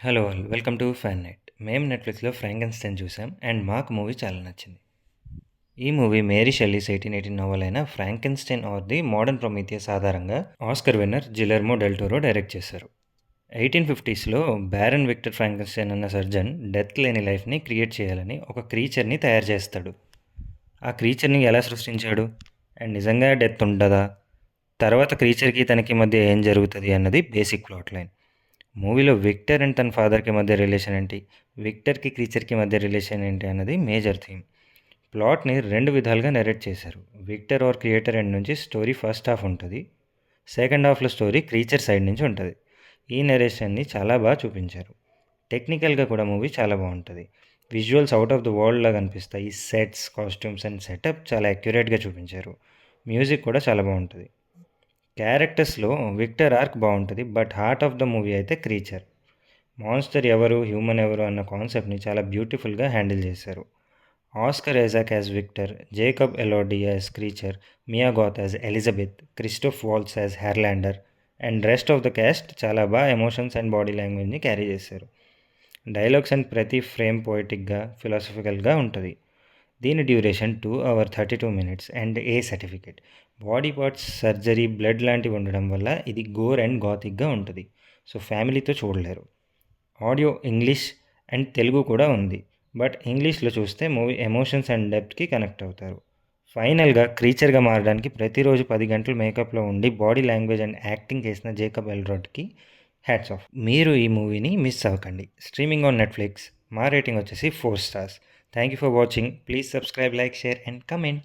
Hello all welcome to fan night. మేము నెట్ఫ్లిక్స్లో Frankenstein చూసాం అండ్ మాకు మూవీ చాలా నచ్చింది. ఈ మూవీ మేరీ షెల్లీస్ 1818 నవల్ అయిన Frankenstein or the modern Prometheus ఆధారంగా Oscar winner Guillermo del Toro direct చేశారు. 1850స్లో బ్యారన్ విక్టర్ ఫ్రాంకెన్స్టైన్ అన్న సర్జన్ డెత్ లేని లైఫ్ని క్రియేట్ చేయాలని ఒక క్రీచర్ని తయారు చేస్తాడు. ఆ క్రీచర్ని ఎలా సృష్టించాడు అండ్ నిజంగా డెత్ ఉంటుందా, తర్వాత క్రీచర్కి తనకి మధ్య ఏం జరుగుతుంది అన్నది బేసిక్ ప్లాట్ లైన్. మూవీలో విక్టర్ అండ్ తన ఫాదర్కి మధ్య రిలేషన్ ఏంటి, విక్టర్కి క్రీచర్కి మధ్య రిలేషన్ ఏంటి అన్నది మేజర్ థీమ్. ప్లాట్ని రెండు విధాలుగా నెరేట్ చేశారు. విక్టర్ ఆర్ క్రియేటర్ ఎండ్ నుంచి స్టోరీ ఫస్ట్ హాఫ్ ఉంటుంది, సెకండ్ హాఫ్లో స్టోరీ క్రీచర్ సైడ్ నుంచి ఉంటుంది. ఈ నెరేషన్ని చాలా బాగా చూపించారు. టెక్నికల్గా కూడా మూవీ చాలా బాగుంటుంది. Visuals out of the world లాగా అనిపిస్తాయి. సెట్స్, కాస్ట్యూమ్స్ అండ్ సెటప్ చాలా అక్యురేట్గా చూపించారు. మ్యూజిక్ కూడా చాలా బాగుంటుంది. క్యారెక్టర్స్లో విక్టర్ ఆర్క్ బాగుంటుంది, but heart of the movie అయితే క్రీచర్. మాన్స్టర్ ఎవరు, హ్యూమన్ ఎవరు అన్న కాన్సెప్ట్ని చాలా బ్యూటిఫుల్గా హ్యాండిల్ చేశారు. Oscar Isaac as Victor, Jacob Elordi as creature, Mia Goth as Elizabeth, Christoph Waltz as Harlander and rest of the cast చాలా బాగా ఎమోషన్స్ అండ్ బాడీ లాంగ్వేజ్ని క్యారీ చేశారు. డైలాగ్స్ అండ్ ప్రతి ఫ్రేమ్ పోయిటిక్గా, ఫిలాసఫికల్గా ఉంటుంది. దీని duration 2 hours 32 minutes and A certificate. Body parts, surgery, blood లాంటివి ఉండడం వల్ల ఇది గోర్ అండ్ గాతిక్గా ఉంటుంది. సో ఫ్యామిలీతో చూడలేరు. ఆడియో ఇంగ్లీష్ అండ్ తెలుగు కూడా ఉంది, బట్ ఇంగ్లీష్లో చూస్తే మూవీ ఎమోషన్స్ అండ్ డెప్త్కి కనెక్ట్ అవుతారు. ఫైనల్గా క్రీచర్గా మారడానికి ప్రతిరోజు 10 గంటలు మేకప్లో ఉండి బాడీ లాంగ్వేజ్ అండ్ యాక్టింగ్ చేసిన జేకబ్ ఎల్రోడ్కి హ్యాట్స్ ఆఫ్. మీరు ఈ మూవీని మిస్ అవ్వకండి. Streaming on Netflix. మా రేటింగ్ వచ్చేసి 4 stars. Thank you for watching. Please subscribe, like, share and comment.